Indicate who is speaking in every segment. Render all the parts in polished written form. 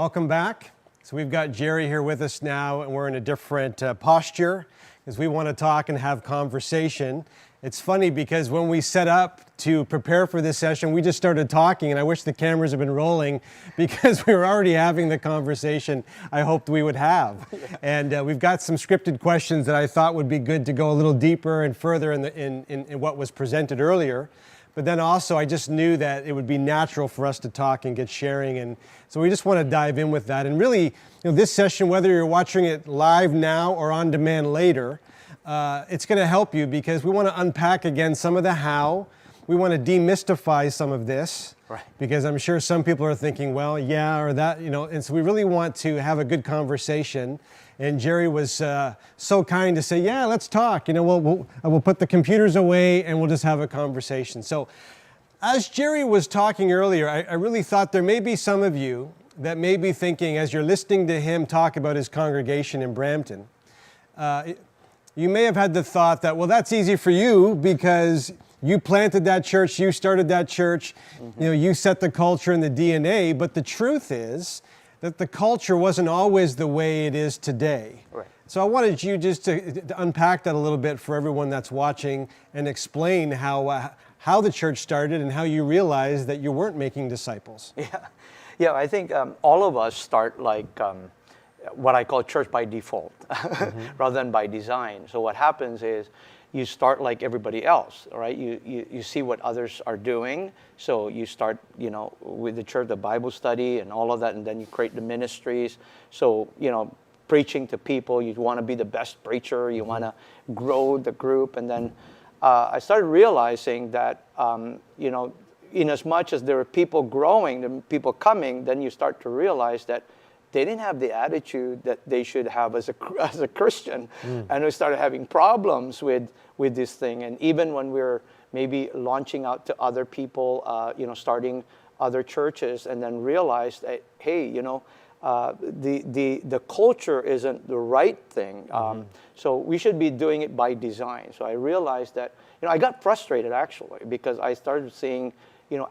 Speaker 1: Welcome back. So we've got Jerry here with us now, and we're in a different posture because we want to talk and have conversation. It's funny because when we set up to prepare for this session, we just started talking, and I wish the cameras had been rolling because we were already having the conversation I hoped we would have. And we've got some scripted questions that I thought would be good to go a little deeper and further in what was presented earlier. But then also, I just knew that it would be natural for us to talk and get sharing. And so we just want to dive in with that. And really, this session, whether you're watching it live now or on demand later, it's going to help you because we want to unpack again some of the how. We want to demystify some of this. Right. Because I'm sure some people are thinking, well, yeah, or that, and so we really want to have a good conversation. And Jerry was so kind to say, yeah, let's talk. We'll put the computers away and we'll just have a conversation. So as Jerry was talking earlier, I really thought there may be some of you that may be thinking, as you're listening to him talk about his congregation in Brampton, you may have had the thought that, well, that's easy for you because you planted that church, you started that church, you set the culture and the DNA. But the truth is that the culture wasn't always the way it is today. Right. So I wanted you just to unpack that a little bit for everyone that's watching and explain how the church started and how you realized that you weren't making disciples.
Speaker 2: Yeah. I think all of us start like what I call church by default, rather than by design. So what happens is you start like everybody else, right? You see what others are doing. So you start, with the church, the Bible study and all of that, and then you create the ministries. So, preaching to people, you want to be the best preacher, you want to grow the group. And then I started realizing that, in as much as there are people growing, there are people coming, then you start to realize that they didn't have the attitude that they should have as a Christian. And we started having problems with this thing. And even when we were maybe launching out to other people, starting other churches, and then realized that, hey, the culture isn't the right thing. So we should be doing it by design. So I realized that, I got frustrated actually because I started seeing,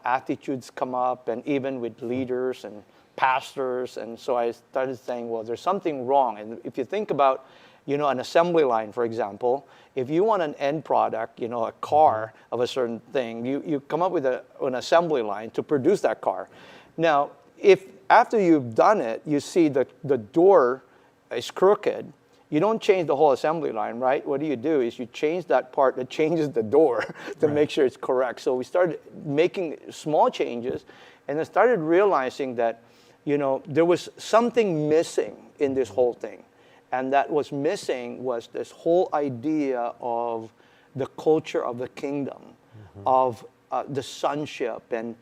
Speaker 2: attitudes come up, and even with leaders and pastors. And so I started saying, well, there's something wrong. And if you think about, an assembly line, for example, if you want an end product, a car of a certain thing, you come up with an assembly line to produce that car. Now, if after you've done it, you see the door is crooked, you don't change the whole assembly line, right? What do? Is you change that part that changes the door to make sure it's correct. So we started making small changes, and I started realizing that, there was something missing in this whole thing. And that was missing was this whole idea of the culture of the kingdom, of the sonship and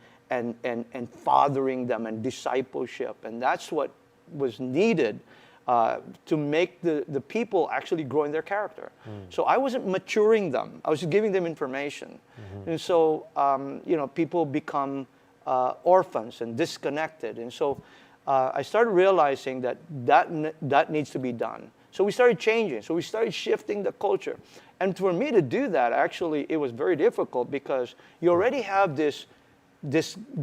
Speaker 2: fathering them and discipleship. And that's what was needed to make the people actually grow in their character. So I wasn't maturing them. I was just giving them information. And so, people become orphans and disconnected. And so I started realizing that needs to be done. So we started changing. So we started shifting the culture. And for me to do that, actually, it was very difficult because you already have this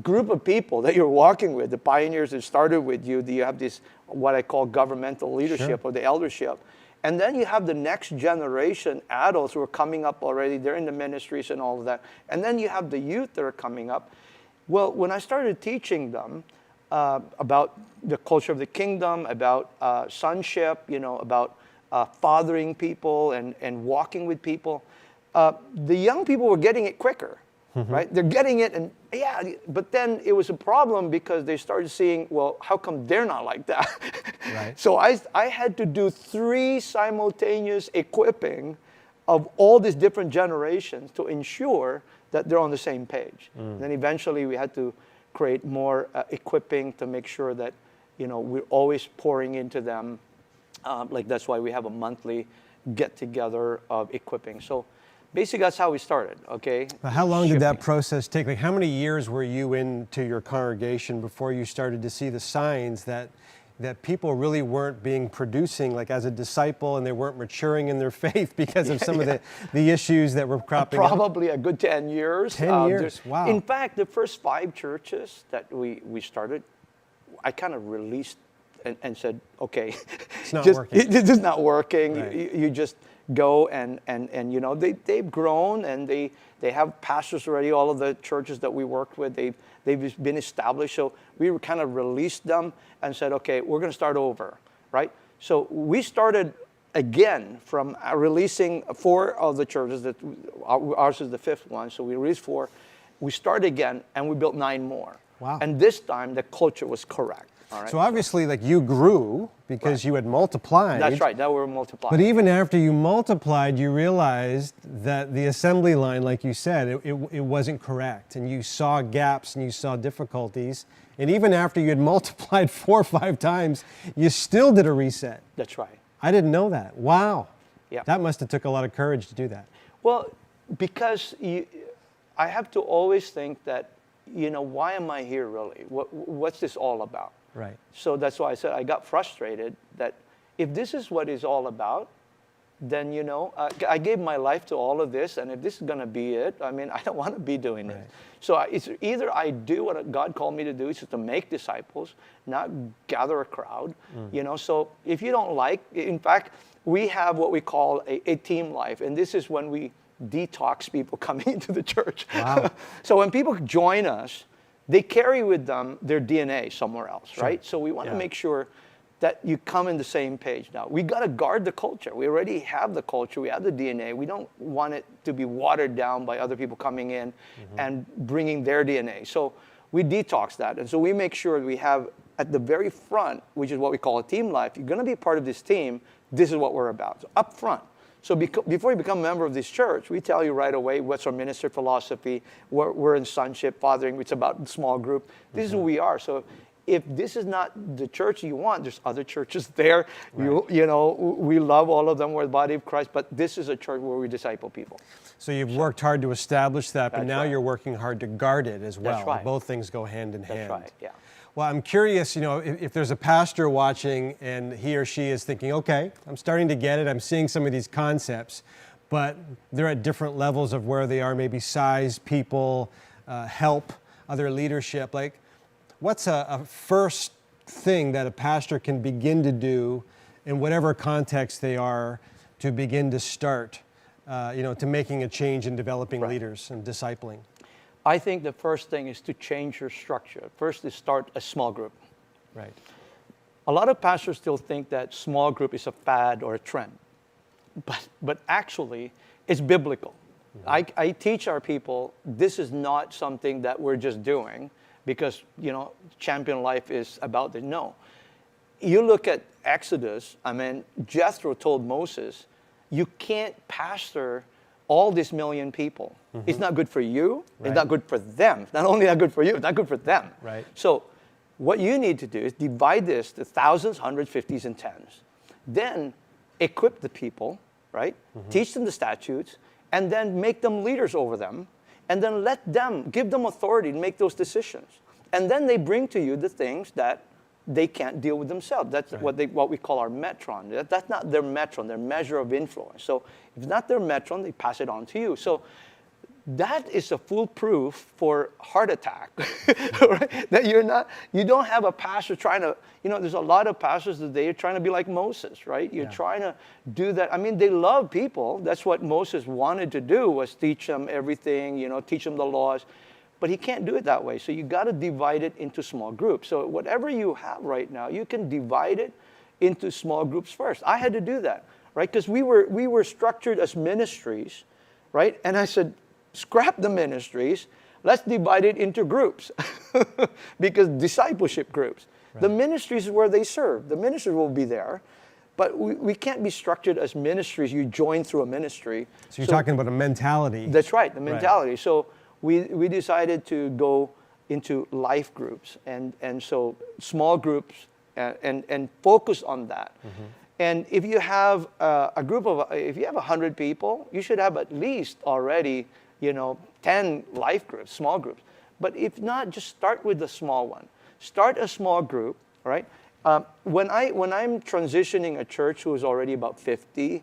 Speaker 2: group of people that you're walking with, the pioneers that started with you. You have this, what I call governmental leadership or the eldership. And then you have the next generation adults who are coming up already. They're in the ministries and all of that. And then you have the youth that are coming up. Well, when I started teaching them about the culture of the kingdom, about sonship, about fathering people and walking with people, the young people were getting it quicker, right? They're getting it, and but then it was a problem because they started seeing, well, how come they're not like that? Right. So I had to do 3 simultaneous equipping of all these different generations to ensure that they're on the same page. And then eventually we had to create more equipping to make sure that, we're always pouring into them. That's why we have a monthly get-together of equipping. So basically, that's how we started, okay?
Speaker 1: How long did that process take? Like, how many years were you into your congregation before you started to see the signs that people really weren't producing like as a disciple, and they weren't maturing in their faith because of some of the issues that were cropping up?
Speaker 2: Probably a good 10 years.
Speaker 1: 10 years, wow.
Speaker 2: In fact, the first 5 churches that we started, I kind of released and said, okay,
Speaker 1: It's not working.
Speaker 2: It's just not working.
Speaker 1: Right.
Speaker 2: You just go and you know, they've grown and they have pastors already. All of the churches that we worked with, they've been established. So we were kind of released them and said, okay, we're going to start over, right? So we started again from releasing 4 of the churches. That ours is the 5th one. So we released 4. We started again and we built 9 more.
Speaker 1: Wow.
Speaker 2: And this time the culture was correct. All right.
Speaker 1: So obviously, like, you grew because you had multiplied.
Speaker 2: That's right. Now we're multiplying.
Speaker 1: But even after you multiplied, you realized that the assembly line, like you said, it wasn't correct. And you saw gaps and you saw difficulties. And even after you had multiplied 4 or 5 times, you still did a reset.
Speaker 2: That's right.
Speaker 1: I didn't know that. Wow.
Speaker 2: Yeah.
Speaker 1: That must have took a lot of courage to do that.
Speaker 2: Well, because I have to always think that, you know, why am I here really? What's this all about?
Speaker 1: Right.
Speaker 2: So that's why I said I got frustrated that if this is what it's all about, then, you know, I gave my life to all of this, and if this is going to be it, I mean, I don't want to be doing it. So it's either I do what God called me to do, which is to make disciples, not gather a crowd, you know. So if you don't like, in fact, we have what we call a team life, and this is when we detox people coming into the church.
Speaker 1: Wow.
Speaker 2: So when people join us, they carry with them their DNA somewhere else, right? So we want to make sure that you come in the same page. Now, we got to guard the culture. We already have the culture. We have the DNA. We don't want it to be watered down by other people coming in and bringing their DNA. So we detox that. And so we make sure we have at the very front, which is what we call a team life. You're going to be part of this team. This is what we're about. So up front. So before you become a member of this church, we tell you right away what's our ministry philosophy. We're in sonship, fathering. It's about small group. This is who we are. So if this is not the church you want, there's other churches there. Right. You know, we love all of them. We're the body of Christ. But this is a church where we disciple people.
Speaker 1: So you've worked hard to establish that, but now
Speaker 2: right.
Speaker 1: you're working hard to guard it as well.
Speaker 2: That's right.
Speaker 1: Both things go hand in hand.
Speaker 2: That's right, yeah.
Speaker 1: Well, I'm curious, you know, if there's a pastor watching and he or she is thinking, okay, I'm starting to get it, I'm seeing some of these concepts, but they're at different levels of where they are, maybe size, people, help, other leadership. Like, what's a first thing that a pastor can begin to do in whatever context they are to begin to start, you know, to making a change in developing leaders and discipling?
Speaker 2: I think the first thing is to change your structure. First is start a small group.
Speaker 1: Right.
Speaker 2: A lot of pastors still think that small group is a fad or a trend, but actually it's biblical. I teach our people this is not something that we're just doing because, you know, Champion Life is about this. No. You look at Exodus, I mean, Jethro told Moses, you can't pastor all these million people. It's not good for you. It's not good for them. It's not only not good for you, it's not good for them.
Speaker 1: Right.
Speaker 2: So what you need to do is divide this to thousands, hundreds, 50s, and 10s. Then equip the people, right? Teach them the statutes, and then make them leaders over them, and then give them authority to make those decisions. And then they bring to you the things that they can't deal with themselves. That's what we call our metron. That's not their metron, their measure of influence. So if it's not their metron, they pass it on to you. So that is a foolproof for heart attack, right? That you don't have a pastor trying to, you know, there's a lot of pastors that they're trying to be like Moses, right? You're trying to do that. I mean, they love people. That's what Moses wanted to do, was teach them everything, you know, teach them the laws. But he can't do it that way. So you got to divide it into small groups. So whatever you have right now, you can divide it into small groups first. I had to do that, right? Because we were structured as ministries, right? And I said, scrap the ministries. Let's divide it into groups, because discipleship groups. Right. The ministries is where they serve. The ministries will be there. But we can't be structured as ministries. You join through a ministry.
Speaker 1: So you're talking about a mentality.
Speaker 2: That's right, the mentality.
Speaker 1: Right.
Speaker 2: So we decided to go into life groups and so small groups and focus on that. And if you have a group of, if you have 100 people, you should have at least already, you know, 10 life groups, small groups. But if not, just start with the small one. Start a small group, right? When I'm transitioning a church who is already about 50,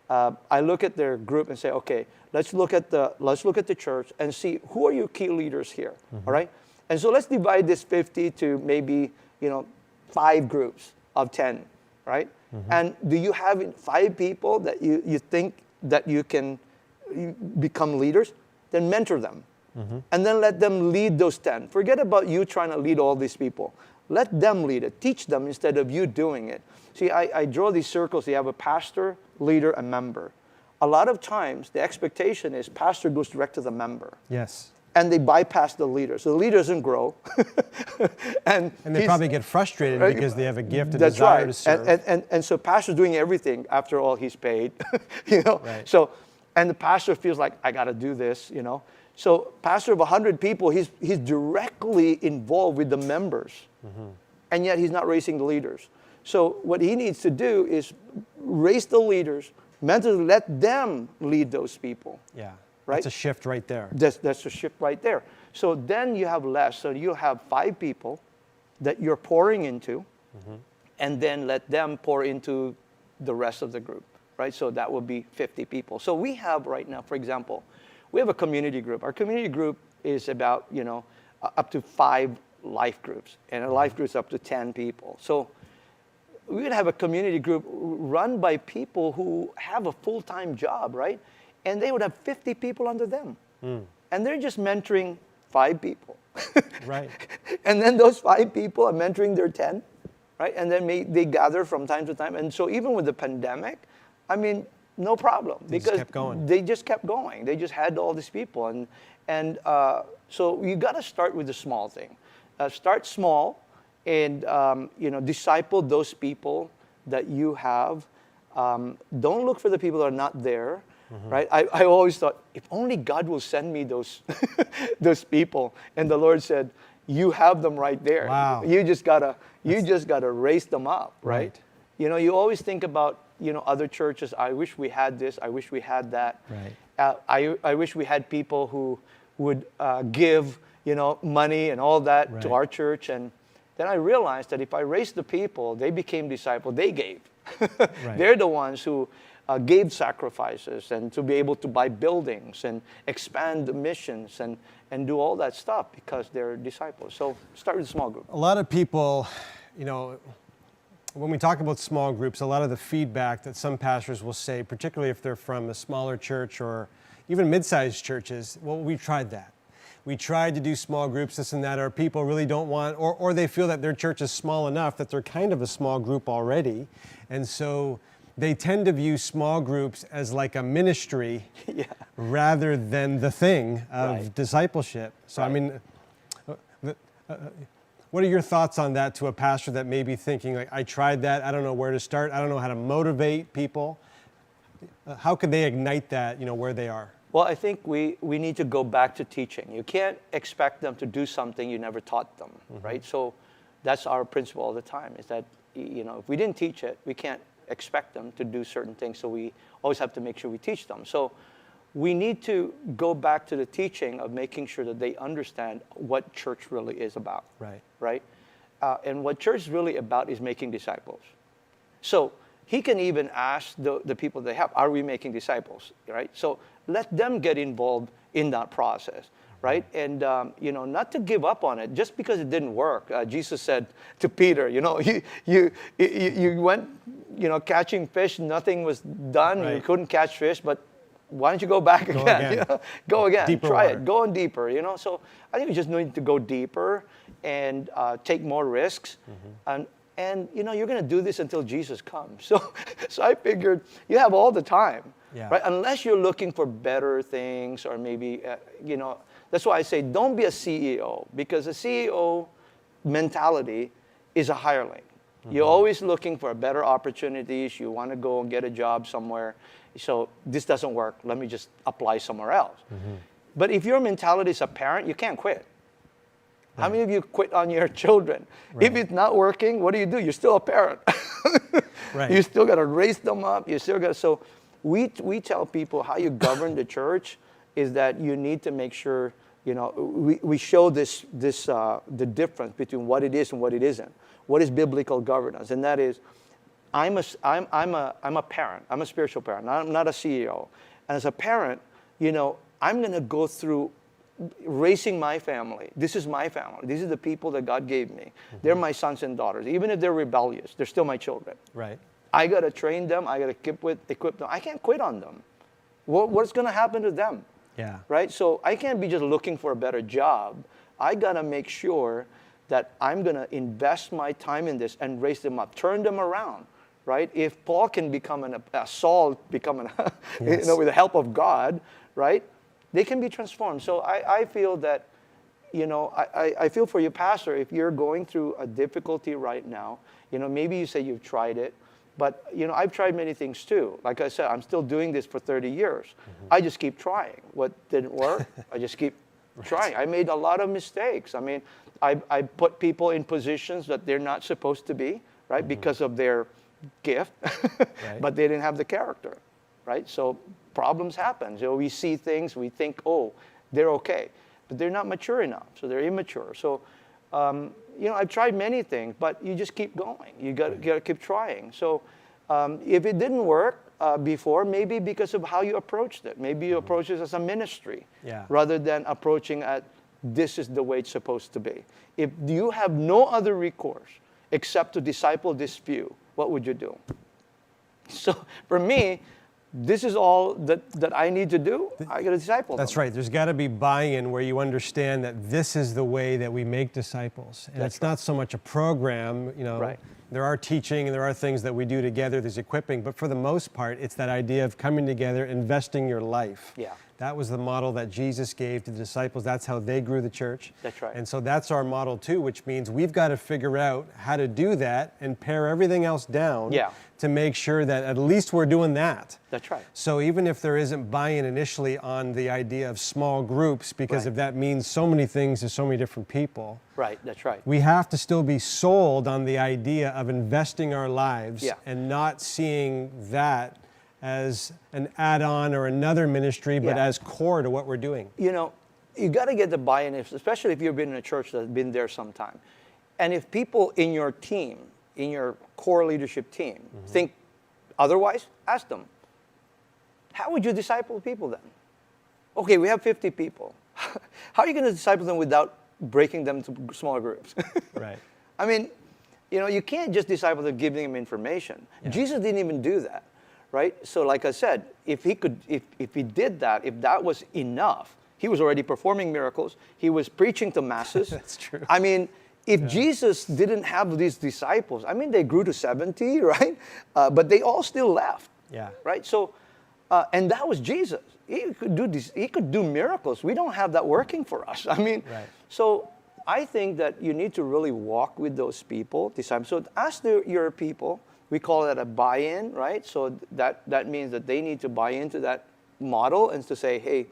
Speaker 2: I look at their group and say, okay, let's look at the church and see who are your key leaders here, all right? And so let's divide this 50 to maybe, 5 groups of 10, right? And do you have 5 people that you think that you can become leaders? Then mentor them. And then let them lead those 10. Forget about you trying to lead all these people. Let them lead it. Teach them instead of you doing it. See, I draw these circles. You have a pastor, leader, and member. A lot of times, the expectation is pastor goes direct to the member.
Speaker 1: Yes.
Speaker 2: And they bypass the leader. So the leader doesn't grow. and
Speaker 1: they probably get frustrated because they have a gift, a
Speaker 2: that's
Speaker 1: desire
Speaker 2: right.
Speaker 1: to serve.
Speaker 2: And so pastor's doing everything. After all, he's paid.
Speaker 1: Right.
Speaker 2: So, and the pastor feels like, I got to do this, So pastor of 100 people, he's directly involved with the members. And yet he's not raising the leaders. So what he needs to do is raise the leaders, mentally let them lead those people.
Speaker 1: Yeah.
Speaker 2: Right?
Speaker 1: That's a shift right there.
Speaker 2: That's a shift right there. So then you have less. So you have 5 people that you're pouring into, and then let them pour into the rest of the group, right? So that will be 50 people. So we have right now, for example, we have a community group. Our community group is about, up to 5 life groups, and a life group is up to 10 people. So we would have a community group run by people who have a full-time job, right? And they would have 50 people under them. And they're just mentoring 5 people.
Speaker 1: Right.
Speaker 2: And then those 5 people are mentoring their 10, right? And then they gather from time to time. And so even with the pandemic, I mean, no problem. Because they just kept going. They just had all these people. And so you got to start with the small thing. Start small and, disciple those people that you have. Don't look for the people that are not there. Right? I always thought, if only God will send me those those people. And the Lord said, you have them right there.
Speaker 1: Wow.
Speaker 2: You just gotta raise them up, right? You always think about, other churches. I wish we had this. I wish we had that.
Speaker 1: Right.
Speaker 2: I wish we had people who would give, money and all that to our church. And then I realized that if I raised the people, they became disciples. They gave. They're the ones who gave sacrifices and to be able to buy buildings and expand the missions and do all that stuff because they're disciples. So start with a small group.
Speaker 1: A lot of people, when we talk about small groups, a lot of the feedback that some pastors will say, particularly if they're from a smaller church or even mid-sized churches, well, we tried that. We tried to do small groups, this and that, or people really don't want, or they feel that their church is small enough that they're kind of a small group already. And so they tend to view small groups as like a ministry rather than the thing of discipleship. So, I mean, what are your thoughts on that to a pastor that may be thinking, like, I tried that, I don't know where to start, I don't know how to motivate people? How could they ignite that, where they are?
Speaker 2: Well, I think we need to go back to teaching. You can't expect them to do something you never taught them, right? So that's our principle all the time, is that, if we didn't teach it, we can't expect them to do certain things. So we always have to make sure we teach them. So we need to go back to the teaching of making sure that they understand what church really is about. Right? And what church is really about is making disciples. So he can even ask the people they have, are we making disciples? Right? So let them get involved in that process. Right? And, not to give up on it just because it didn't work. Jesus said to Peter, you went, catching fish, nothing was done, you couldn't catch fish, but why don't you go back again? Go again,
Speaker 1: deeper
Speaker 2: try
Speaker 1: water.
Speaker 2: it, go on deeper, So I think we just need to go deeper and take more risks. And you're going to do this until Jesus comes. So I figured you have all the time, right? Unless you're looking for better things or maybe, that's why I say don't be a CEO, because a CEO mentality is a hireling. You're always looking for better opportunities. You want to go and get a job somewhere. So this doesn't work. Let me just apply somewhere else. But if your mentality is a parent, you can't quit. How many of you quit on your children? If it's not working, what do? You're still a parent. You still got to raise them up. You still got to. So we tell people how you govern the church is that you need to make sure, we show the difference between what it is and what it isn't. What is biblical governance? And that is, I'm a parent. I'm a spiritual parent. I'm not a CEO. And as a parent, I'm going to go through raising my family. This is my family. These are the people that God gave me. They're my sons and daughters. Even if they're rebellious, they're still my children.
Speaker 1: Right.
Speaker 2: I got to train them. I got to equip them. I can't quit on them. What's going to happen to them?
Speaker 1: Yeah.
Speaker 2: Right? So I can't be just looking for a better job. I got to make sure that I'm going to invest my time in this and raise them up, turn them around. Right? If Paul can become Saul,
Speaker 1: Yes.
Speaker 2: with the help of God, right? They can be transformed. So I feel that, I feel for you, Pastor, if you're going through a difficulty right now, maybe you say you've tried it, but, I've tried many things too. Like I said, I'm still doing this for 30 years. I just keep trying. What didn't work, I just keep trying. I made a lot of mistakes. I mean, I put people in positions that they're not supposed to be, right? Because of their gift,
Speaker 1: Right.
Speaker 2: but they didn't have the character, right? So problems happen. So we see things, we think, oh, they're okay, but they're not mature enough, so they're immature. So, I've tried many things, but you just keep going. You got to keep trying. So, if it didn't work before, maybe because of how you approached it. Maybe you approach it as a ministry,
Speaker 1: Yeah.
Speaker 2: rather than approaching at this is the way it's supposed to be. If you have no other recourse except to disciple this few, what would you do? So for me, this is all that I need to do. I got to disciple
Speaker 1: That's
Speaker 2: them.
Speaker 1: right. There's got to be buy-in where you understand that this is the way that we make disciples. And
Speaker 2: That's
Speaker 1: it's not so much a program,
Speaker 2: Right.
Speaker 1: There are teaching and there are things that we do together, there's equipping, but for the most part, it's that idea of coming together, investing your life.
Speaker 2: Yeah.
Speaker 1: That was the model that Jesus gave to the disciples. That's how they grew the church.
Speaker 2: That's right.
Speaker 1: And so that's our model too, which means we've got to figure out how to do that and pare everything else down
Speaker 2: Yeah.
Speaker 1: to make sure that at least we're doing that.
Speaker 2: That's right.
Speaker 1: So even if there isn't buy-in initially on the idea of small groups, because
Speaker 2: Right.
Speaker 1: if that means so many things to so many different people,
Speaker 2: Right. That's right.
Speaker 1: we have to still be sold on the idea of investing our lives
Speaker 2: Yeah.
Speaker 1: and not seeing that as an add-on or another ministry, but
Speaker 2: Yeah.
Speaker 1: as core to what we're doing.
Speaker 2: You got to get the buy-in, especially if you've been in a church that's been there some time. And if people in your team, in your core leadership team, think otherwise, ask them, how would you disciple people then? Okay, we have 50 people. How are you going to disciple them without breaking them into smaller groups?
Speaker 1: Right.
Speaker 2: I mean, you can't just disciple them giving them information.
Speaker 1: Yeah.
Speaker 2: Jesus didn't even do that, right? So like I said, if he did that, if that was enough, he was already performing miracles. He was preaching to masses.
Speaker 1: That's true.
Speaker 2: I mean, if Jesus didn't have these disciples, I mean, they grew to 70, right? But they all still left.
Speaker 1: Yeah.
Speaker 2: Right? So, and that was Jesus. He could do this. He could do miracles. We don't have that working for us. I mean,
Speaker 1: Right.
Speaker 2: so I think that you need to really walk with those people. So ask your people. We call that a buy-in, right? So that means that they need to buy into that model and to say, hey,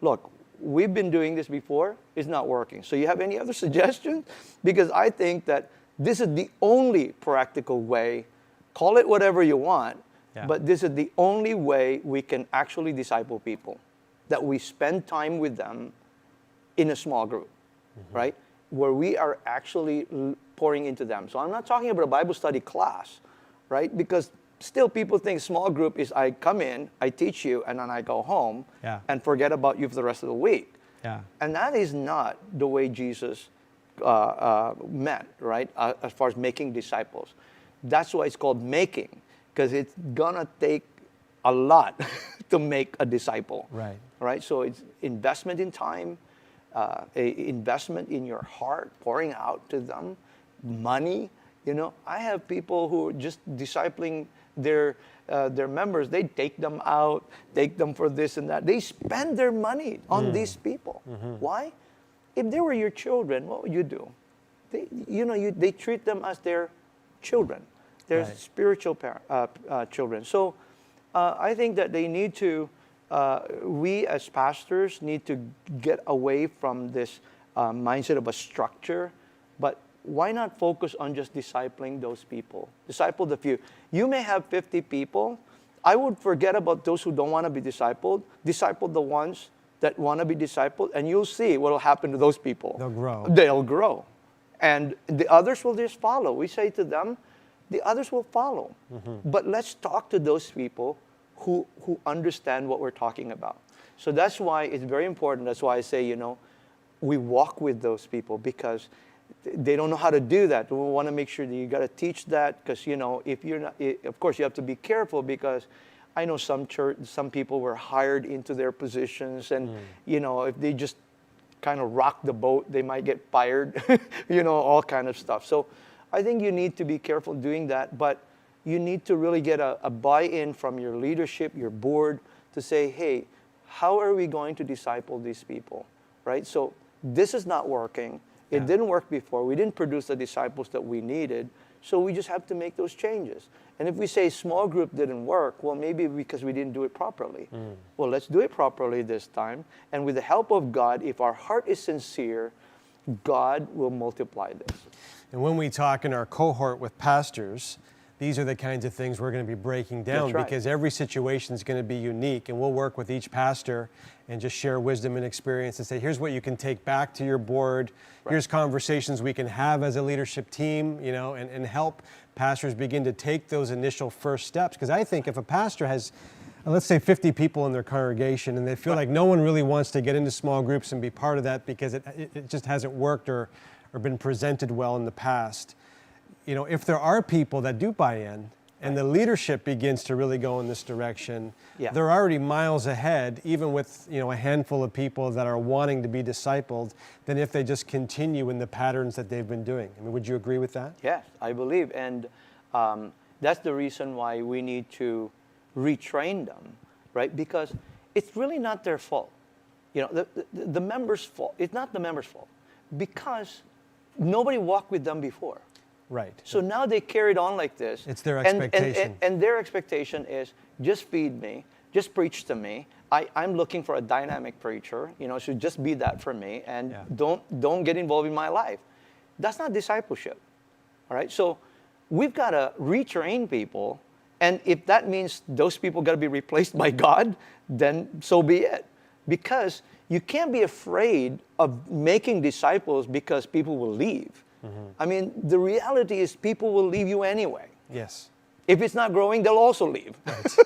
Speaker 2: look, we've been doing this before. It's not working. So you have any other suggestions? Because I think that this is the only practical way. Call it whatever you want.
Speaker 1: Yeah.
Speaker 2: But this is the only way we can actually disciple people, that we spend time with them in a small group, right? Where we are actually pouring into them. So I'm not talking about a Bible study class, right? Because still people think small group is I come in, I teach you, and then I go home
Speaker 1: Yeah.
Speaker 2: and forget about you for the rest of the week.
Speaker 1: Yeah.
Speaker 2: And that is not the way Jesus meant, right? As far as making disciples. That's why it's called making, because it's gonna take a lot to make a disciple.
Speaker 1: Right.
Speaker 2: Right. So it's investment in time, investment in your heart, pouring out to them, money. I have people who are just discipling their members. They take them out, take them for this and that. They spend their money on these people. Why? If they were your children, what would you do? They treat them as their children. They're
Speaker 1: Right.
Speaker 2: spiritual children. So I think that they need to, we as pastors need to get away from this mindset of a structure, but why not focus on just discipling those people? Disciple the few. You may have 50 people. I would forget about those who don't want to be discipled. Disciple the ones that want to be discipled, and you'll see what will happen to those people.
Speaker 1: They'll grow.
Speaker 2: They'll grow. And the others will just follow. We say to them, the others will follow. But let's talk to those people who understand what we're talking about. So that's why it's very important. That's why I say, we walk with those people because they don't know how to do that. We want to make sure that you got to teach that because, you know, if you're not, of course, you have to be careful because I know some people were hired into their positions and, you know, if they just kind of rock the boat, they might get fired, you know, all kind of stuff. So I think you need to be careful doing that, but you need to really get a buy-in from your leadership, your board, to say, hey, how are we going to disciple these people, right? So this is not working. It didn't work before. We didn't produce the disciples that we needed, so we just have to make those changes. And if we say small group didn't work, well, maybe because we didn't do it properly. Well, let's do it properly this time. And with the help of God, if our heart is sincere, God will multiply this.
Speaker 1: And when we talk in our cohort with pastors, these are the kinds of things we're going to be breaking down because every situation is going to be unique, and we'll work with each pastor and just share wisdom and experience and say, here's what you can take back to your board. Here's conversations we can have as a leadership team, you know, and help pastors begin to take those initial first steps. Because I think if a pastor has, let's say 50 people in their congregation and they feel like no one really wants to get into small groups and be part of that because it just hasn't worked or been presented well in the past. You know, if there are people that do buy in and the leadership begins to really go in this direction, they're already miles ahead, even with, you know, a handful of people that are wanting to be discipled, than if they just continue in the patterns that they've been doing. I mean, would you agree with that?
Speaker 2: Yes, I believe. And that's the reason why we need to retrain them, right? Because it's really not their fault. You know, the members' fault. It's not the members' fault because nobody walked with them before.
Speaker 1: Right.
Speaker 2: So now they carried on like this.
Speaker 1: It's their expectation.
Speaker 2: And their expectation is just feed me, just preach to me. I'm looking for a dynamic preacher, you know, so just be that for me and don't get involved in my life. That's not discipleship. All right. So we've got to retrain people. And if that means those people got to be replaced by God, then so be it. Because you can't be afraid of making disciples because people will leave. I mean, the reality is people will leave you anyway.
Speaker 1: Yes.
Speaker 2: If it's not growing, they'll also leave. Right.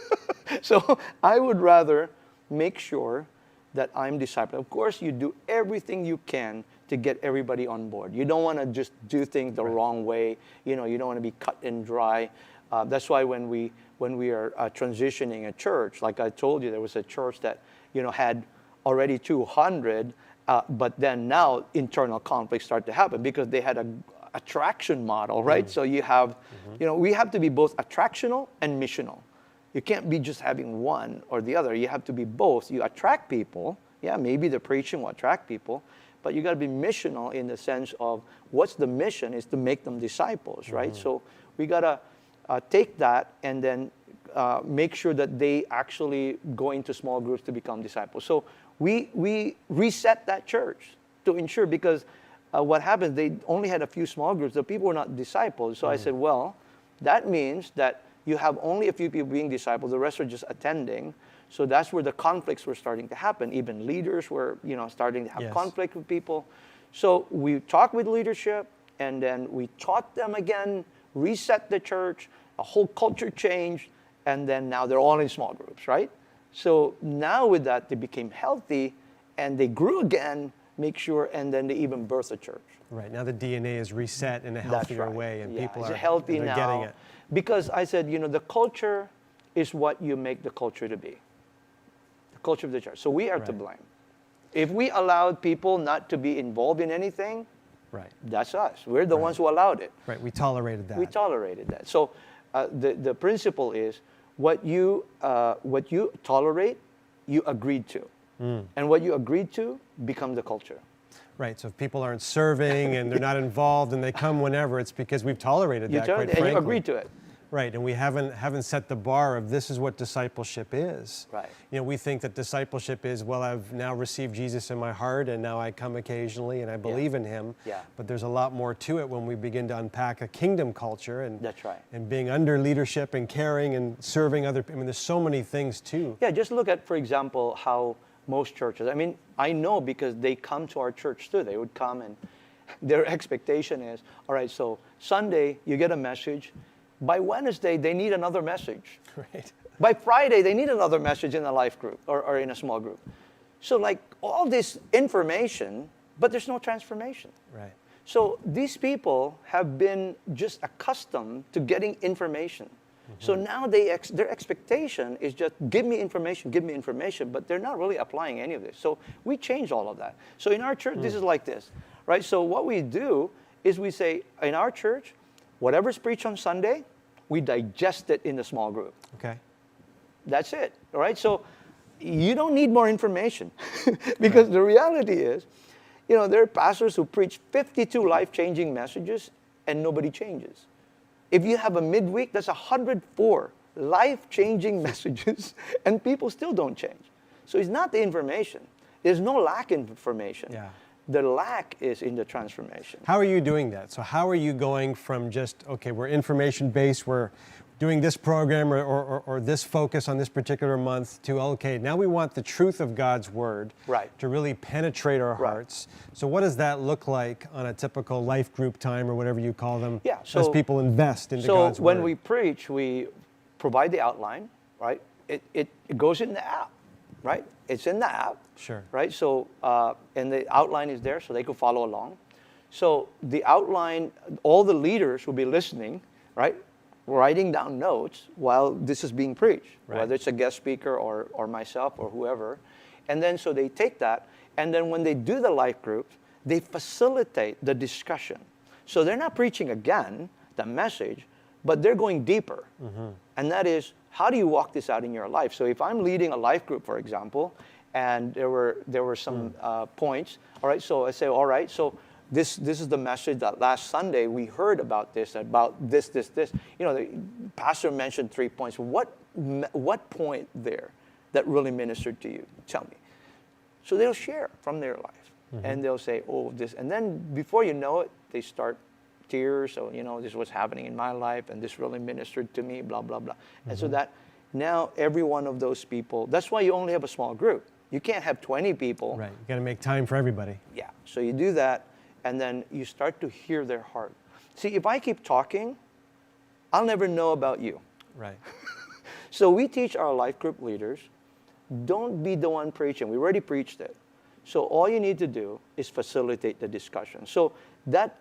Speaker 2: So I would rather make sure that I'm discipling. Of course, you do everything you can to get everybody on board. You don't want to just do things the wrong way. You know, you don't want to be cut and dry. That's why when we are transitioning a church, like I told you, there was a church that, you know, had already 200. But then now internal conflicts start to happen because they had a attraction model, right? So you have, you know, we have to be both attractional and missional. You can't be just having one or the other. You have to be both. You attract people. Yeah, maybe the preaching will attract people, but you got to be missional in the sense of what's the mission is to make them disciples, right? So we got to take that and then make sure that they actually go into small groups to become disciples. So we reset that church to ensure, because what happens, they only had a few small groups. The people were not disciples. So I said, well, that means that you have only a few people being discipled. The rest are just attending. So that's where the conflicts were starting to happen. Even leaders were, you know, starting to have conflict with people. So we talked with leadership, and then we taught them again, reset the church, a whole culture changed, and then now they're all in small groups, right? So now with that, they became healthy, and they grew again, make sure, and then they even birthed a church.
Speaker 1: Right, now the DNA is reset in a healthier way, and people are
Speaker 2: healthy now,
Speaker 1: getting it.
Speaker 2: Because I said, you know, the culture is what you make the culture to be. The culture of the church. So we are to blame. If we allowed people not to be involved in anything, that's us. We're the ones who allowed it.
Speaker 1: Right, we tolerated that.
Speaker 2: We tolerated that. So the principle is what you tolerate, you agreed to. And what you agreed to becomes the culture.
Speaker 1: Right, so if people aren't serving and they're not involved and they come whenever, it's because we've tolerated that, quite frankly.
Speaker 2: And you agreed to it.
Speaker 1: Right, and we haven't set the bar of this is what discipleship is.
Speaker 2: Right.
Speaker 1: You know, we think that discipleship is, well, I've now received Jesus in my heart and now I come occasionally and I believe in him.
Speaker 2: Yeah.
Speaker 1: But there's a lot more to it when we begin to unpack a kingdom culture and
Speaker 2: that's right.
Speaker 1: And being under leadership and caring and serving other people. I mean, there's so many things too.
Speaker 2: Yeah, just look at, for example, how most churches, I mean, I know because they come to our church too. They would come and their expectation is, all right, so Sunday you get a message. By Wednesday, they need another message.
Speaker 1: Right.
Speaker 2: By Friday, they need another message in a life group or in a small group. So like all this information but there's no transformation.
Speaker 1: Right.
Speaker 2: So these people have been just accustomed to getting information. So now their expectation is just give me information, but they're not really applying any of this. So we change all of that. So in our church, this is like this, right? So what we do is we say, in our church, whatever's preached on Sunday, we digest it in the small group.
Speaker 1: Okay.
Speaker 2: That's it, all right? So you don't need more information because the reality is, there are pastors who preach 52 life-changing messages and nobody changes. If you have a midweek, that's 104 life-changing messages and people still don't change. So it's not the information. There's no lack in information.
Speaker 1: Yeah.
Speaker 2: The lack is in the transformation.
Speaker 1: How are you doing that? So how are you going from just, okay, we're information-based, we're doing this program or this focus on this particular month to, okay, now we want the truth of God's Word to really penetrate our hearts. So what does that look like on a typical life group time or whatever you call them as people invest into God's Word?
Speaker 2: So when we preach, we provide the outline, right? It goes in the app, right? It's in the app, right? So, and the outline is there so they can follow along. So the outline, all the leaders will be listening, right? Writing down notes while this is being preached, whether it's a guest speaker or myself or whoever. And then so they take that, and then when they do the life groups, they facilitate the discussion. So they're not preaching again the message, but they're going deeper. And that is, how do you walk this out in your life? So if I'm leading a life group, for example, and there were some points, all right, so I say, all right, so this is the message that last Sunday we heard about this. The pastor mentioned 3 points. What point there that really ministered to you? Tell me. So they'll share from their life. And they'll say, oh, this. And then before you know it, they start tears. So, this is what's happening in my life, and this really ministered to me, blah, blah, blah. And so that now every one of those people, that's why you only have a small group. You can't have 20 people.
Speaker 1: Right. You got to make time for everybody.
Speaker 2: Yeah. So you do that. And then you start to hear their heart. See, if I keep talking, I'll never know about you.
Speaker 1: Right.
Speaker 2: So we teach our life group leaders, don't be the one preaching. We already preached it. So all you need to do is facilitate the discussion. So that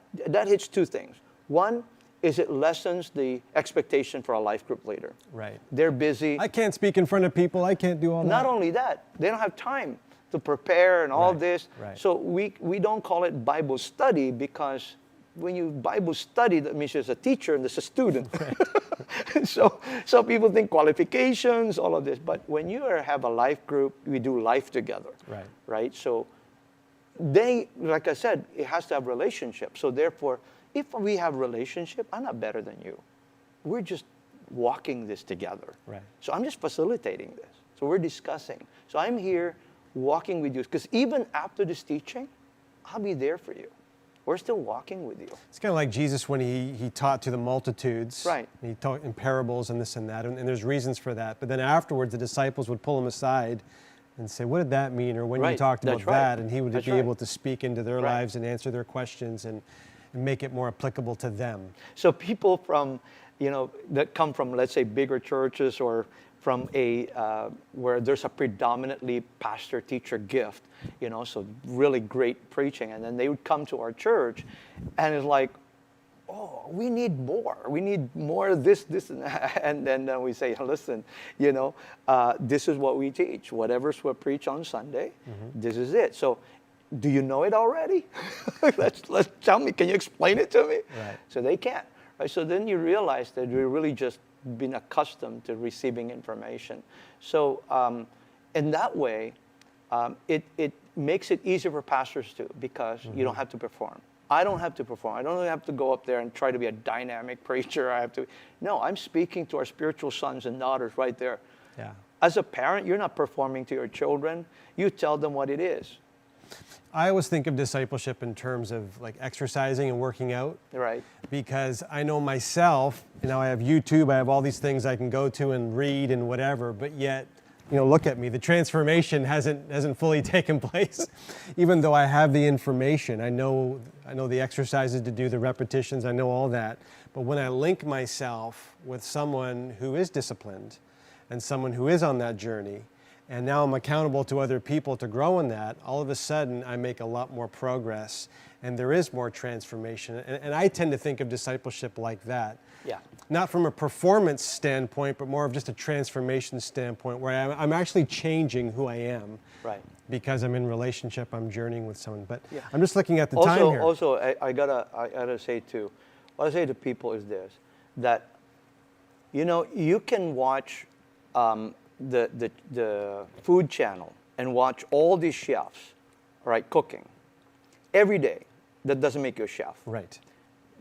Speaker 2: hits two things. One is it lessens the expectation for a life group leader.
Speaker 1: Right.
Speaker 2: They're busy.
Speaker 1: I can't speak in front of people. I can't do all that.
Speaker 2: Not only that, they don't have time to prepare and all this.
Speaker 1: Right.
Speaker 2: So we don't call it Bible study because when you Bible study, that means there's a teacher and there's a student. Right. so people think qualifications, all of this. But when you have a life group, we do life together.
Speaker 1: Right.
Speaker 2: Right? So they, like I said, it has to have relationship. So therefore, if we have relationship, I'm not better than you. We're just walking this together.
Speaker 1: Right.
Speaker 2: So I'm just facilitating this. So we're discussing. So I'm here walking with you. Because even after this teaching, I'll be there for you. We're still walking with you.
Speaker 1: It's kind of like Jesus when he taught to the multitudes.
Speaker 2: Right.
Speaker 1: He taught in parables and this and that, and there's reasons for that. But then afterwards, the disciples would pull him aside and say, what did that mean? Or when you talked about that, and he would be able to speak into their lives and answer their questions and make it more applicable to them. So
Speaker 2: people from, that come from, let's say, bigger churches or from where there's a predominantly pastor-teacher gift, so really great preaching. And then they would come to our church and it's like, oh, we need more. We need more of this, and that. And then we say, listen, this is what we teach. Whatever's we preach on Sunday, this is it. So do you know it already? let's tell me, can you explain it to me?
Speaker 1: Right.
Speaker 2: So they can't. Right? So then you realize that we're really just been accustomed to receiving information. So in that way, it makes it easier for pastors too, because you don't have to perform. I don't have to perform. I don't have to go up there and try to be a dynamic preacher. No, I'm speaking to our spiritual sons and daughters right there.
Speaker 1: Yeah.
Speaker 2: As a parent, you're not performing to your children. You tell them what it is.
Speaker 1: I always think of discipleship in terms of like exercising and working out.
Speaker 2: Right.
Speaker 1: Because I know myself, I have YouTube, I have all these things I can go to and read and whatever, but yet, look at me, the transformation hasn't fully taken place. Even though I have the information, I know the exercises to do, the repetitions, I know all that. But when I link myself with someone who is disciplined and someone who is on that journey, and now I'm accountable to other people to grow in that, all of a sudden I make a lot more progress and there is more transformation. And I tend to think of discipleship like that.
Speaker 2: Yeah.
Speaker 1: Not from a performance standpoint, but more of just a transformation standpoint where I'm actually changing who I am.
Speaker 2: Right.
Speaker 1: Because I'm in relationship, I'm journeying with someone. But
Speaker 2: Yeah.
Speaker 1: I'm just looking at the time here.
Speaker 2: Also, I gotta say too, what I say to people is this, that, you know, you can watch the food channel and watch all these chefs, right, cooking every day. That doesn't make you a chef.
Speaker 1: Right.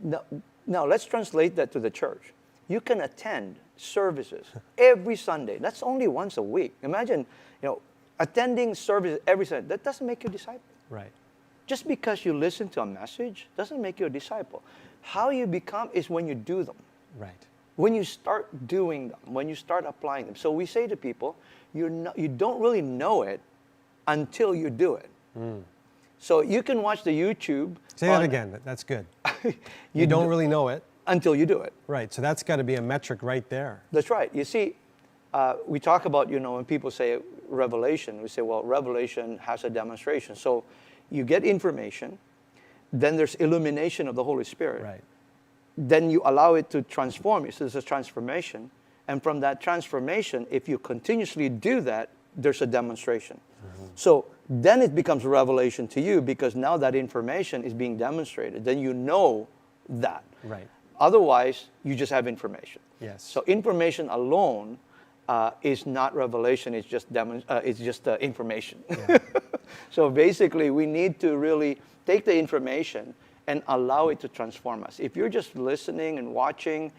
Speaker 2: Now let's translate that to the church. You can attend services every Sunday. That's only once a week. Imagine, you know, attending services every Sunday. That doesn't make you a disciple.
Speaker 1: Right.
Speaker 2: Just because you listen to a message doesn't make you a disciple. How you become is when you do them.
Speaker 1: Right.
Speaker 2: When you start doing them, when you start applying them. So we say to people, you don't really know it until you do it. So you can watch the YouTube.
Speaker 1: Say that again. That's good. You don't really know it
Speaker 2: until you do it.
Speaker 1: Right. So that's got to be a metric right there.
Speaker 2: That's right. You see, we talk about, you know, when people say revelation, we say, well, revelation has a demonstration. So you get information, then there's illumination of the Holy Spirit.
Speaker 1: Right.
Speaker 2: Then you allow it to transform you. So there's a transformation. And from that transformation, if you continuously do that, there's a demonstration. So then it becomes revelation to you because now that information is being demonstrated. Then you know that.
Speaker 1: Right.
Speaker 2: Otherwise, you just have information.
Speaker 1: Yes.
Speaker 2: So information alone is not revelation. It's just information.
Speaker 1: Yeah.
Speaker 2: So basically, we need to really take the information and allow it to transform us. If you're just listening and watching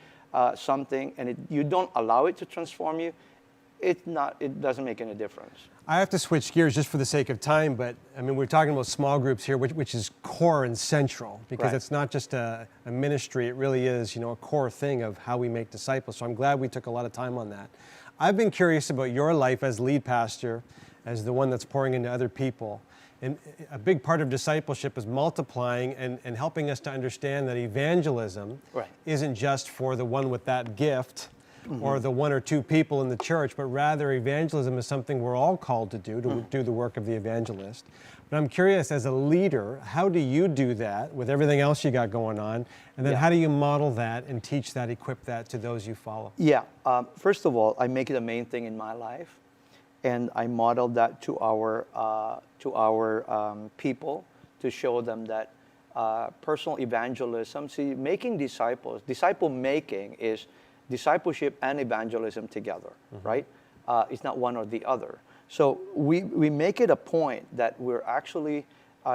Speaker 2: something and you don't allow it to transform you, it doesn't make any difference.
Speaker 1: I have to switch gears just for the sake of time, but I mean, we're talking about small groups here, which is core and central because
Speaker 2: Right.
Speaker 1: it's not just a ministry, it really is, you know, a core thing of how we make disciples. So I'm glad we took a lot of time on that. I've been curious about your life as lead pastor, as the one that's pouring into other people. And a big part of discipleship is multiplying and helping us to understand that evangelism
Speaker 2: Right.
Speaker 1: isn't just for the one with that gift or the one or two people in the church, but rather evangelism is something we're all called to do the work of the evangelist. But I'm curious, as a leader, how do you do that with everything else you got going on? And then how do you model that and teach that, equip that to those you follow?
Speaker 2: Yeah. First of all, I make it a main thing in my life. And I model that to our people to show them that personal evangelism, see, making disciples, disciple making is discipleship and evangelism together, right? It's not one or the other. So we make it a point that we're actually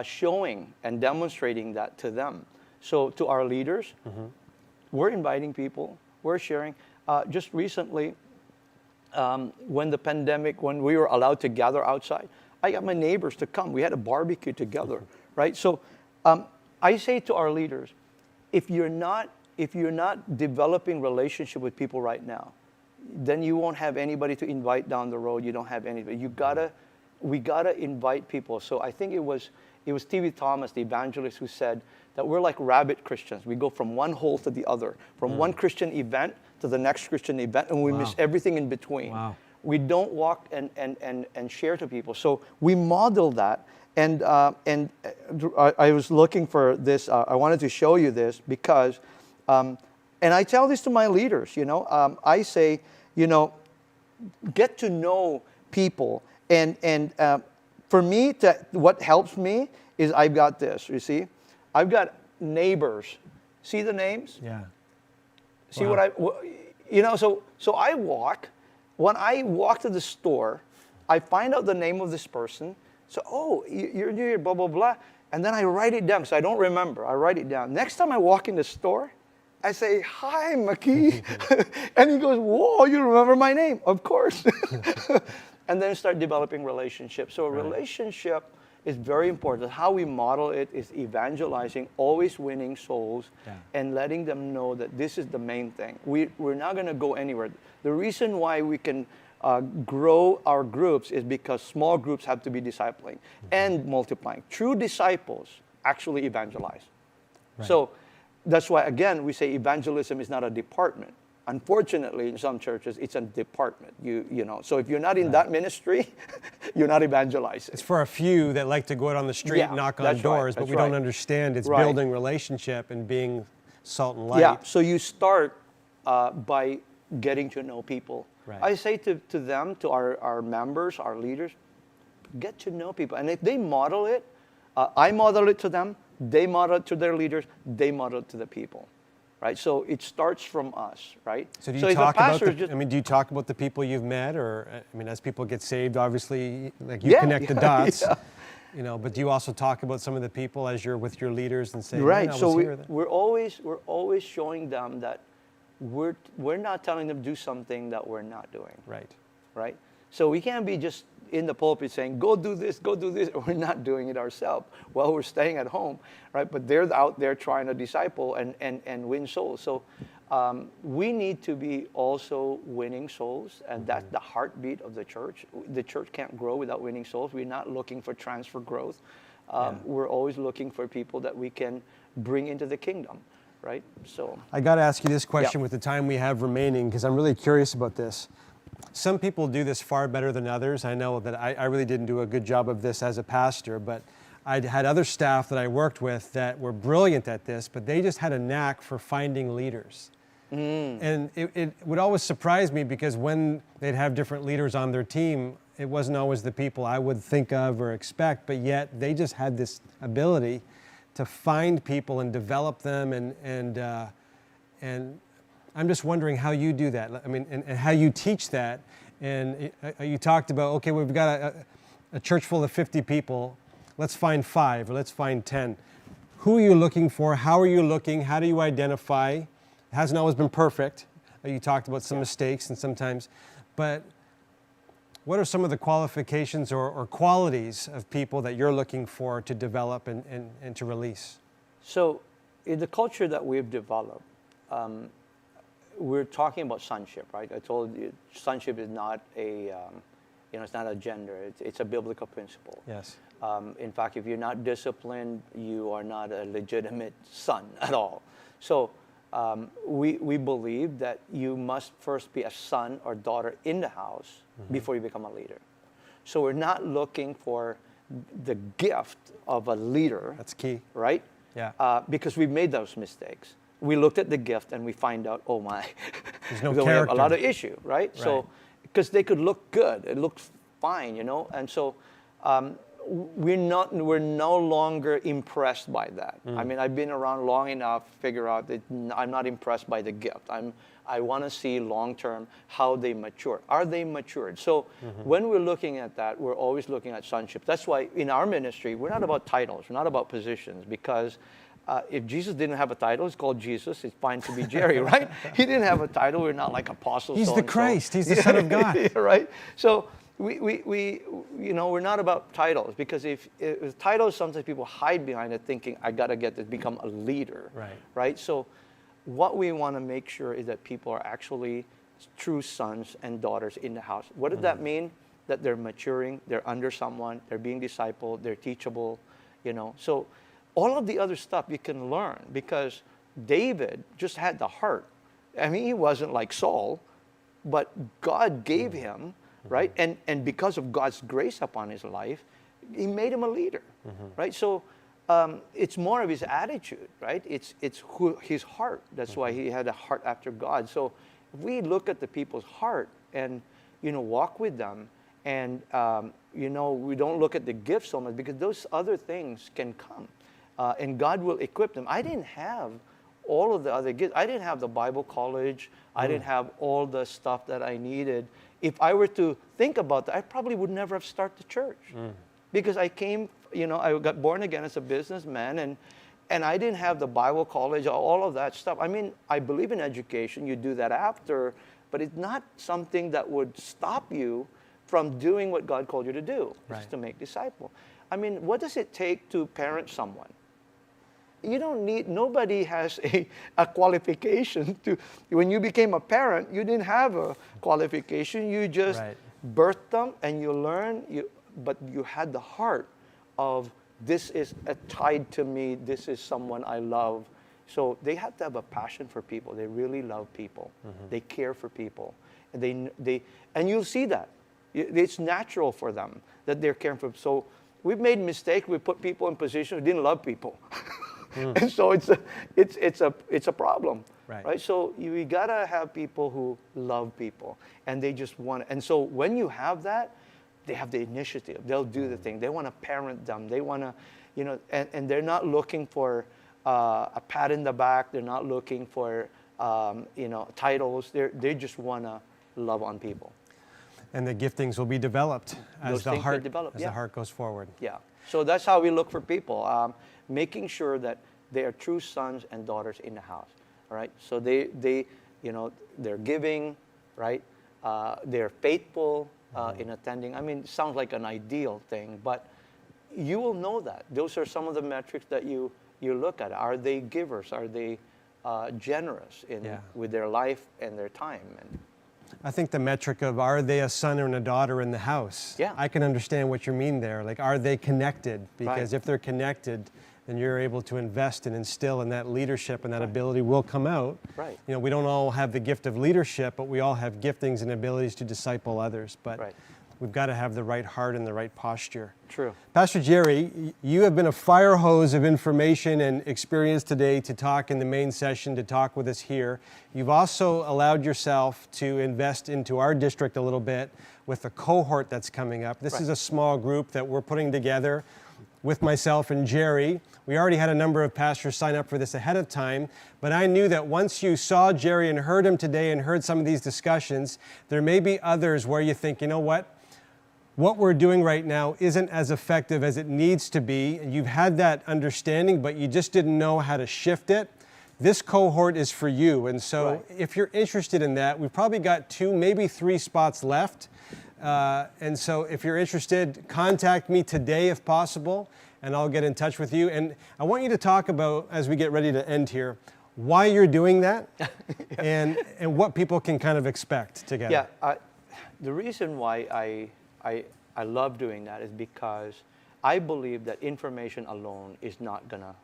Speaker 2: showing and demonstrating that to them. So to our leaders, we're inviting people, we're sharing. Just recently, when the pandemic, when we were allowed to gather outside, I got my neighbors to come. We had a barbecue together, right? So I say to our leaders, if you're not developing relationship with people right now, then you won't have anybody to invite down the road. You don't have anybody. We gotta invite people. So I think it was T.V. Thomas, the evangelist, who said that we're like rabbit Christians. We go from one hole to the other, from one Christian event to the next Christian event, and we miss everything in between.
Speaker 1: Wow.
Speaker 2: We don't walk and share to people. So we model that. And I was looking for this. I wanted to show you this because, and I tell this to my leaders, you know, I say, you know, get to know people. And for me, what helps me is I've got this, you see. I've got neighbors. See the names?
Speaker 1: Yeah.
Speaker 2: See what you know, so I walk. When I walk to the store, I find out the name of this person. So, oh, you're here, blah, blah, blah. And then I write it down because I don't remember. I write it down. Next time I walk in the store, I say, hi, Maki. And he goes, whoa, you remember my name? Of course. And then start developing relationships. So a relationship is very important. How we model it is evangelizing, always winning souls, and letting them know that this is the main thing. We're not going to go anywhere. The reason why we can grow our groups is because small groups have to be discipling and multiplying. True disciples actually evangelize. Right. So that's why, again, we say evangelism is not a department. Unfortunately, in some churches, it's a department. So if you're not in that ministry, you're not evangelizing.
Speaker 1: It's for a few that like to go out on the street
Speaker 2: Yeah,
Speaker 1: and knock on
Speaker 2: that's right,
Speaker 1: doors, but
Speaker 2: that's
Speaker 1: we
Speaker 2: right.
Speaker 1: don't understand it's
Speaker 2: Right.
Speaker 1: building relationship and being salt and light.
Speaker 2: Yeah, so you start by getting to know people.
Speaker 1: Right.
Speaker 2: I say to them, to our members, our leaders, get to know people. And if they model it, I model it to them, they model it to their leaders, they model it to the people. Right? So it starts from us, right?
Speaker 1: So do you
Speaker 2: if a
Speaker 1: talk about
Speaker 2: pastor
Speaker 1: the,
Speaker 2: just,
Speaker 1: do you talk about the people you've met, or as people get saved, obviously, like you
Speaker 2: Yeah,
Speaker 1: connect the
Speaker 2: yeah,
Speaker 1: dots,
Speaker 2: yeah.
Speaker 1: But do you also talk about some of the people as you're with your leaders and say,
Speaker 2: right?
Speaker 1: "Man, I
Speaker 2: So
Speaker 1: was here then."
Speaker 2: we're always showing them that we're not telling them to do something that we're not doing.
Speaker 1: Right.
Speaker 2: Right? So we can't be just in the pulpit saying, go do this, we're not doing it ourselves. Well, we're staying at home, right? But they're out there trying to disciple and win souls. So we need to be also winning souls, and that's the heartbeat of the church. The church can't grow without winning souls. We're not looking for transfer growth. We're always looking for people that we can bring into the kingdom, right? So
Speaker 1: I got to ask you this question
Speaker 2: Yeah.
Speaker 1: with the time we have remaining, because I'm really curious about this. Some people do this far better than others. I know that I really didn't do a good job of this as a pastor, but I had other staff that I worked with that were brilliant at this, but they just had a knack for finding leaders. And it would always surprise me, because when they'd have different leaders on their team, it wasn't always the people I would think of or expect, but yet they just had this ability to find people and develop them, and I'm just wondering how you do that. And how you teach that. And you talked about, okay, we've got a church full of 50 people. Let's find 5 or let's find 10. Who are you looking for? How are you looking? How do you identify? It hasn't always been perfect. You talked about some mistakes and sometimes, but what are some of the qualifications or qualities of people that you're looking for to develop and to release?
Speaker 2: So in the culture that we've developed, we're talking about sonship, right? I told you, sonship is not it's not a gender. It's a biblical principle.
Speaker 1: Yes.
Speaker 2: In fact, if you're not disciplined, you are not a legitimate son at all. So we believe that you must first be a son or daughter in the house before you become a leader. So we're not looking for the gift of a leader.
Speaker 1: That's key.
Speaker 2: Right?
Speaker 1: Yeah.
Speaker 2: Because we've made those mistakes. We looked at the gift and we find out, oh my,
Speaker 1: There's no
Speaker 2: we have
Speaker 1: character.
Speaker 2: a lot of issue, right? So, because they could look good, it looks fine, and so we're no longer impressed by that. I mean, I've been around long enough to figure out that I'm not impressed by the gift. I want to see long term how they mature. Are they matured? So when we're looking at that, we're always looking at sonship. That's why in our ministry, we're not about titles, we're not about positions, because if Jesus didn't have a title, it's called Jesus. It's fine to be Jerry, right? He didn't have a title. We're not like apostles.
Speaker 1: He's the
Speaker 2: so-and-so.
Speaker 1: Christ. He's the Son of God.
Speaker 2: Yeah, right? So we're not about titles, because if titles, sometimes people hide behind it thinking, I got to get to become a leader. Right? So what we want to make sure is that people are actually true sons and daughters in the house. What does that mean? That they're maturing, they're under someone, they're being discipled, they're teachable, So all of the other stuff you can learn, because David just had the heart. I mean, he wasn't like Saul, but God gave him, right? And because of God's grace upon his life, he made him a leader, right? So it's more of his attitude, right? It's his heart. That's why he had a heart after God. So if we look at the people's heart and, walk with them, and, we don't look at the gifts so much, because those other things can come. And God will equip them. I didn't have all of the other gifts. I didn't have the Bible college. I didn't have all the stuff that I needed. If I were to think about that, I probably would never have started the church. Because I came, I got born again as a businessman, and I didn't have the Bible college, all of that stuff. I mean, I believe in education. You do that after, but it's not something that would stop you from doing what God called you to do, which is to make disciples. I mean, what does it take to parent someone? You don't need, nobody has a qualification to, when you became a parent, you didn't have a qualification. You just birthed them and you learn, but you had the heart of, this is tied to me, this is someone I love. So they have to have a passion for people. They really love people. They care for people. And and you'll see that. It's natural for them that they're caring for. So we've made mistakes. We put people in positions who didn't love people. And so it's a problem. Right? So we gotta have people who love people, and they just want. And so when you have that, they have the initiative. They'll do the thing. They want to parent them. They want to, and they're not looking for a pat in the back. They're not looking for titles. They just want to love on people.
Speaker 1: And the giftings will be developed as the heart goes forward.
Speaker 2: Yeah. So that's how we look for people, making sure that they are true sons and daughters in the house. All right. So they're giving, right? They're faithful in attending. I mean, it sounds like an ideal thing, but you will know that. Those are some of the metrics that you look at. Are they givers? Are they generous with their life and their time? And
Speaker 1: I think the metric of, are they a son and a daughter in the house?
Speaker 2: Yeah.
Speaker 1: I can understand what you mean there. Like, are they connected? Because if they're connected, then you're able to invest and instill in that leadership, and that ability will come out.
Speaker 2: Right.
Speaker 1: We don't all have the gift of leadership, but we all have giftings and abilities to disciple others. But we've got to have the right heart and the right posture.
Speaker 2: True.
Speaker 1: Pastor Jerry, you have been a fire hose of information and experience today to talk in the main session, to talk with us here. You've also allowed yourself to invest into our district a little bit with a cohort that's coming up. This is a small group that we're putting together with myself and Jerry. We already had a number of pastors sign up for this ahead of time, but I knew that once you saw Jerry and heard him today and heard some of these discussions, there may be others where you think, what we're doing right now isn't as effective as it needs to be. And you've had that understanding, but you just didn't know how to shift it. This cohort is for you. And so if you're interested in that, we've probably got 2, maybe 3 spots left. And so if you're interested, contact me today if possible, and I'll get in touch with you. And I want you to talk about, as we get ready to end here, why you're doing that and what people can kind of expect together.
Speaker 2: Yeah, the reason why I love doing that is because I believe that information alone is not going to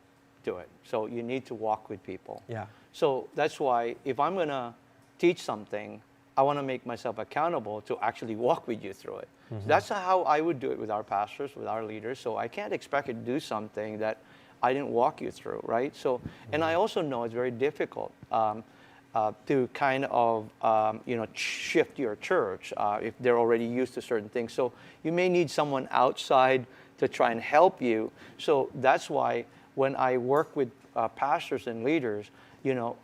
Speaker 2: do it. So you need to walk with people.
Speaker 1: Yeah.
Speaker 2: So that's why if I'm going to teach something, I want to make myself accountable to actually walk with you through it. So that's how I would do it with our pastors, with our leaders. So I can't expect you to do something that I didn't walk you through, right? So, and I also know it's very difficult to kind of, shift your church if they're already used to certain things. So you may need someone outside to try and help you. So that's why when I work with pastors and leaders,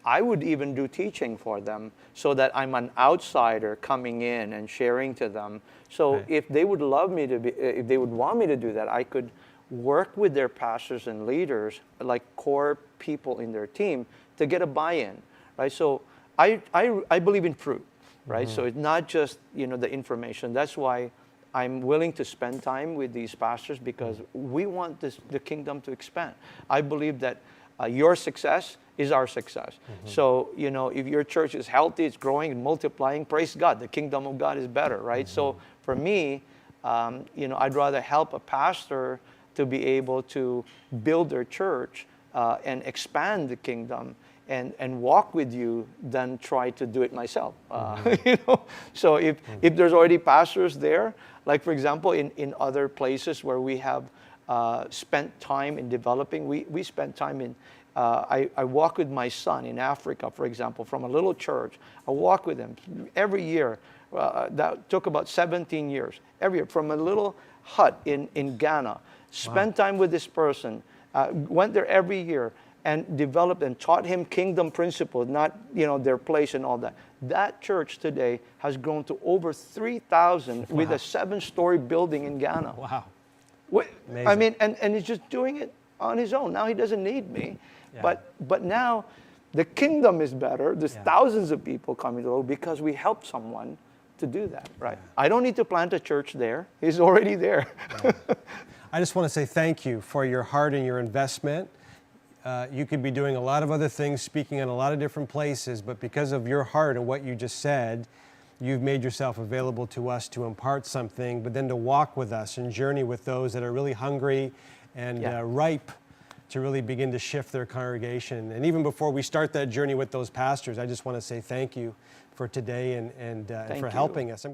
Speaker 2: I would even do teaching for them so that I'm an outsider coming in and sharing to them. So if they would love me to be, if they would want me to do that, I could work with their pastors and leaders, like core people in their team, to get a buy-in, right? So I believe in fruit, right? So it's not just, the information. That's why I'm willing to spend time with these pastors, because we want the kingdom to expand. I believe that your success is our success. So, if your church is healthy, it's growing and multiplying, praise God, the kingdom of God is better, right? So for me, I'd rather help a pastor to be able to build their church and expand the kingdom and walk with you than try to do it myself. So if there's already pastors there, like for example, in other places where we have spent time in developing, we spent time in, I walk with my son in Africa, for example, from a little church. I walk with him every year. That took about 17 years. Every year, from a little hut in Ghana. Spent time with this person. Went there every year and developed and taught him kingdom principles, not their place and all that. That church today has grown to over 3,000 with a 7-story building in Ghana.
Speaker 1: Wow.
Speaker 2: Amazing. I mean, and he's just doing it on his own. Now he doesn't need me. Yeah. But now the kingdom is better. There's thousands of people coming to it because we help someone to do that, right? Yeah. I don't need to plant a church there. He's already there.
Speaker 1: Yeah. I just want to say thank you for your heart and your investment. You could be doing a lot of other things, speaking in a lot of different places, but because of your heart and what you just said, you've made yourself available to us to impart something, but then to walk with us and journey with those that are really hungry and ripe to really begin to shift their congregation. And even before we start that journey with those pastors, I just want to say thank you for today and for helping us.